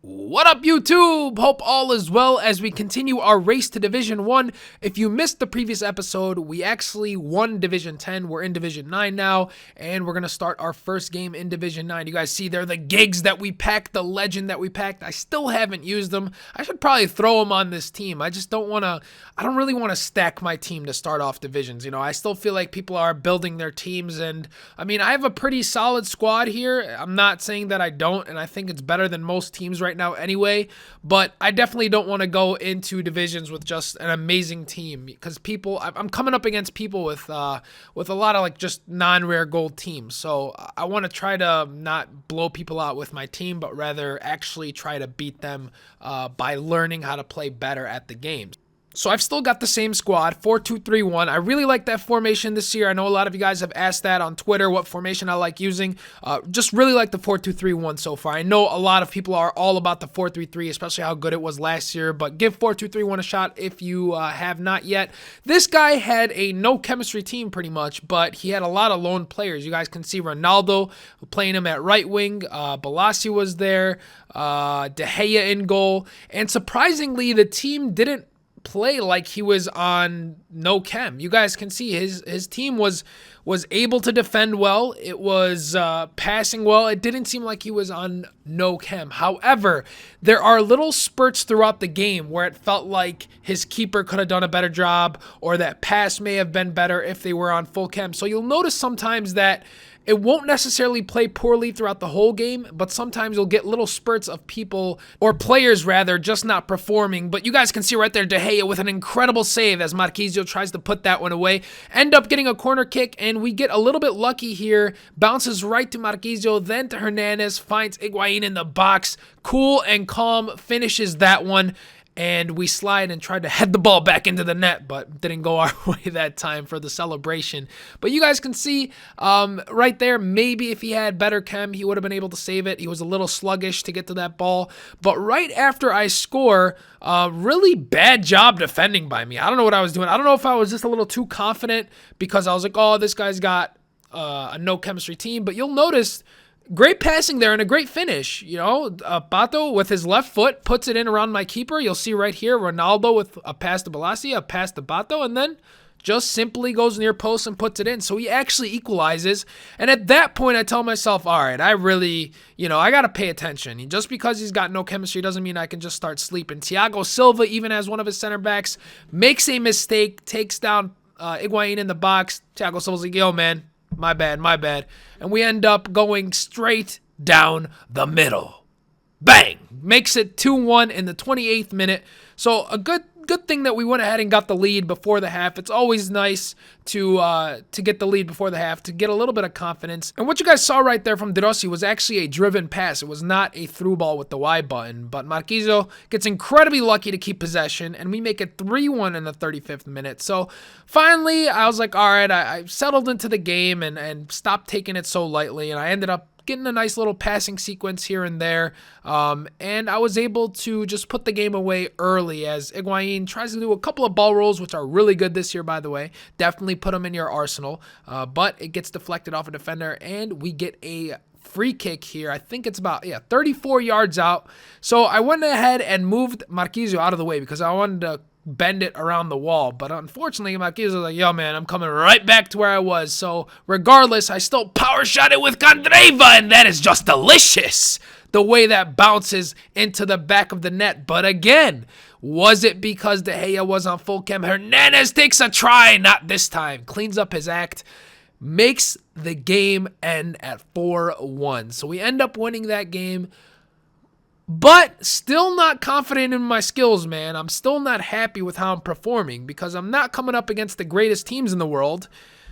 What up, YouTube? Hope all is well as we continue our race to Division 1. If you missed the previous episode, we actually won Division 10. We're in Division 9 now, and we're going to start our first game in Division 9. You guys see there the gigs that we packed, the legend that we packed. I still haven't used them. I should probably throw them on this team. I just don't want to, I don't really want to stack my team to start off divisions. You know, I still feel like people are building their teams, and I mean, I have a pretty solid squad here. I'm not saying that I don't, and I think it's better than most teams right now anyway, but I definitely don't want to go into divisions with just an amazing team because I'm coming up against people with a lot of like just non-rare gold teams. So I want to try to not blow people out with my team, but rather actually try to beat them by learning how to play better at the games. So I've still got the same squad, 4-2-3-1. I really like that formation this year. I know a lot of you guys have asked that on Twitter, what formation I like using. Just really like the 4-2-3-1 so far. I know a lot of people are all about the 4-3-3, especially how good it was last year, but give 4-2-3-1 a shot if you have not yet. This guy had a no chemistry team pretty much, but he had a lot of lone players. You guys can see Ronaldo playing him at right wing. Balassi was there, De Gea in goal, and surprisingly, the team didn't play like he was on no chem. You guys can see his team was able to defend well. It was passing well. It didn't seem like he was on no chem. However, there are little spurts throughout the game where it felt like his keeper could have done a better job, or that pass may have been better if they were on full chem. So you'll notice sometimes that it won't necessarily play poorly throughout the whole game, but sometimes you'll get little spurts of people, or players rather, just not performing. But you guys can see right there De Gea with an incredible save as Marquinhos tries to put that one away. End up getting a corner kick, and we get a little bit lucky here. Bounces right to Marquinhos, then to Hernandez, finds Higuain in the box. Cool and calm, finishes that one. And we slide and tried to head the ball back into the net, but didn't go our way that time for the celebration. But you guys can see right there, maybe if he had better chem, he would have been able to save it. He was a little sluggish to get to that ball. But right after I score, really bad job defending by me. I don't know what I was doing. I don't know if I was just a little too confident because I was like, oh, this guy's got a no chemistry team. But you'll notice great passing there and a great finish. You know, Pato with his left foot puts it in around my keeper. You'll see right here, Ronaldo with a pass to Balassi, a pass to Pato, and then just simply goes near post and puts it in. So he actually equalizes. And at that point, I tell myself, all right, I really, I got to pay attention. Just because he's got no chemistry doesn't mean I can just start sleeping. Thiago Silva, even as one of his center backs, makes a mistake, takes down Higuain in the box. Thiago Silva's like, yo, man, my bad. And we end up going straight down the middle. Bang! Makes it 2-1 in the 28th minute. So a good thing that we went ahead and got the lead before the half. It's always nice to get the lead before the half, to get a little bit of confidence. And what you guys saw right there from De Rossi was actually a driven pass. It was not a through ball with the Y button. But Marquinhos gets incredibly lucky to keep possession, and we make it 3-1 in the 35th minute. So finally, I was like, all right, I settled into the game and stopped taking it so lightly, and I ended up getting a nice little passing sequence here and there, and I was able to just put the game away early as Higuain tries to do a couple of ball rolls, which are really good this year, by the way. Definitely put them in your arsenal, but it gets deflected off a defender, and we get a free kick here. I think it's about 34 yards out. So I went ahead and moved Marquinhos out of the way because I wanted to bend it around the wall, but unfortunately Marquinhos was like, yo man, I'm coming right back to where I was. So regardless, I still power shot it with Candreva, and that is just delicious, the way that bounces into the back of the net. But again, was it because De Gea was on full chem? Hernandez takes a try, not this time, cleans up his act, makes the game end at 4-1. So we end up winning that game, but still not confident in my skills, man. I'm still not happy with how I'm performing because I'm not coming up against the greatest teams in the world.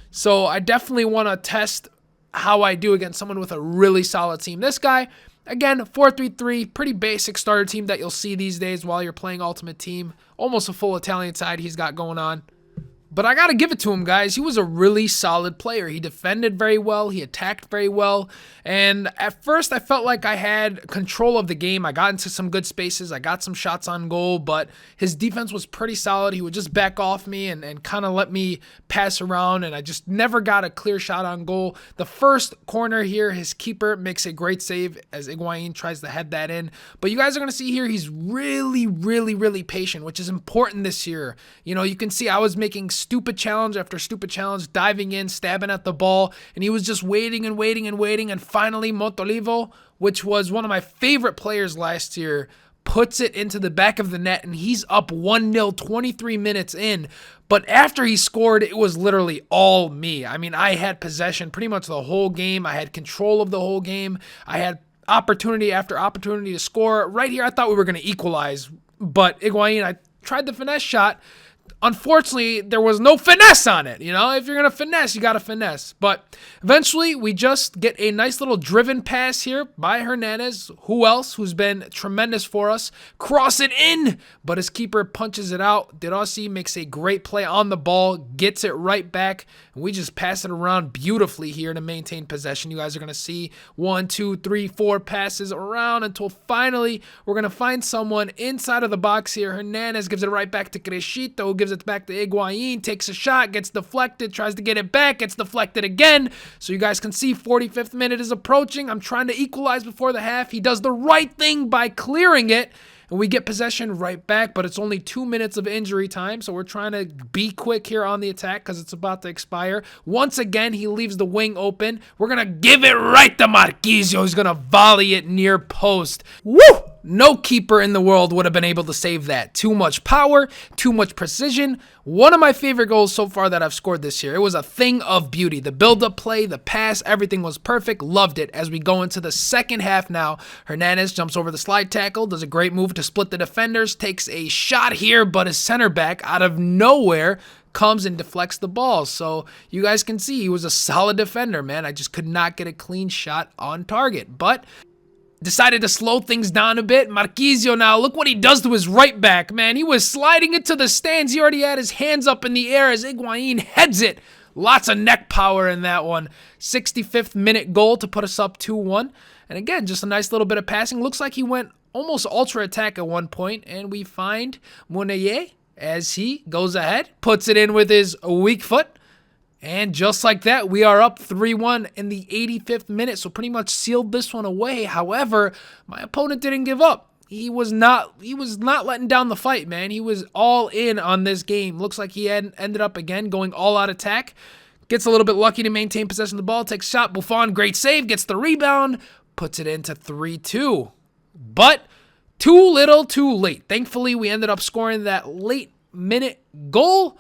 So I definitely want to test how I do against someone with a really solid team. This guy, again, 4-3-3, pretty basic starter team that you'll see these days while you're playing Ultimate Team. Almost a full Italian side he's got going on. But I got to give it to him, guys. He was a really solid player. He defended very well. He attacked very well. And at first, I felt like I had control of the game. I got into some good spaces. I got some shots on goal. But his defense was pretty solid. He would just back off me and kind of let me pass around. And I just never got a clear shot on goal. The first corner here, his keeper makes a great save as Higuain tries to head that in. But you guys are going to see here, he's really, really, really patient, which is important this year. You know, you can see I was making stupid challenge after stupid challenge, diving in, stabbing at the ball, and he was just waiting and waiting and waiting, and finally Montolivo, which was one of my favorite players last year, puts it into the back of the net, and he's up 1-0 23 minutes in. But after he scored, it was literally all me. I mean, I had possession pretty much the whole game. I had control of the whole game. I had opportunity after opportunity to score. Right here, I thought we were going to equalize, but Higuain, I tried the finesse shot. Unfortunately, there was no finesse on it. You know, if you're going to finesse, you got to finesse. But eventually, we just get a nice little driven pass here by Hernandez. Who else? Who's been tremendous for us. Cross it in, but his keeper punches it out. De Rossi makes a great play on the ball, gets it right back, and we just pass it around beautifully here to maintain possession. You guys are going to see 1, 2, 3, 4 passes around until finally we're going to find someone inside of the box here. Hernandez gives it right back to Crescito, who gives it back to Higuain, takes a shot, gets deflected, tries to get it back, gets deflected again. So you guys can see 45th minute is approaching. I'm trying to equalize before the half. He does the right thing by clearing it, and we get possession right back, but it's only 2 minutes of injury time, so we're trying to be quick here on the attack because it's about to expire. Once again, he leaves the wing open. We're going to give it right to Marquisio. He's going to volley it near post. Woo! No keeper in the world would have been able to save that. Too much power, too much precision. One of my favorite goals so far that I've scored this year. It was a thing of beauty. The build-up play, the pass, everything was perfect. Loved it. As we go into the second half now, Hernandez jumps over the slide tackle, does a great move to split the defenders, takes a shot here, but his center back out of nowhere comes and deflects the ball. So you guys can see he was a solid defender, man. I just could not get a clean shot on target. But decided to slow things down a bit. Marquisio now, look what he does to his right back, man. He was sliding it to the stands. He already had his hands up in the air as Higuain heads it. Lots of neck power in that one. 65th minute goal to put us up 2-1. And again, just a nice little bit of passing. Looks like he went almost ultra attack at one point, and we find Mounier as he goes ahead, puts it in with his weak foot. And just like that, we are up 3-1 in the 85th minute, so pretty much sealed this one away. However, my opponent didn't give up. He was not letting down the fight, man. He was all in on this game. Looks like he ended up again going all out attack. Gets a little bit lucky to maintain possession of the ball. Takes a shot. Buffon, great save. Gets the rebound. Puts it into 3-2. But too little, too late. Thankfully, we ended up scoring that late minute goal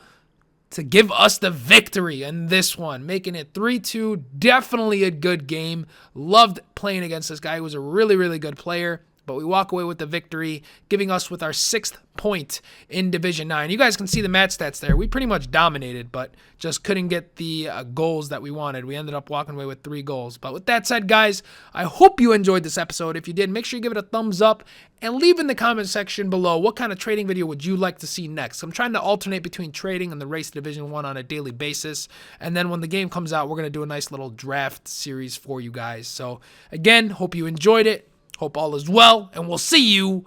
to give us the victory in this one, making it 3-2. Definitely a good game. Loved playing against this guy. He was a really, really good player. But we walk away with the victory, giving us with our 6th point in Division 9. You guys can see the match stats there. We pretty much dominated, but just couldn't get the goals that we wanted. We ended up walking away with 3 goals. But with that said, guys, I hope you enjoyed this episode. If you did, make sure you give it a thumbs up and leave in the comment section below what kind of trading video would you like to see next. I'm trying to alternate between trading and the Race to Division 1 on a daily basis. And then when the game comes out, we're going to do a nice little draft series for you guys. So again, hope you enjoyed it. Hope all is well, and we'll see you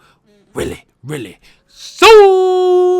really, really soon.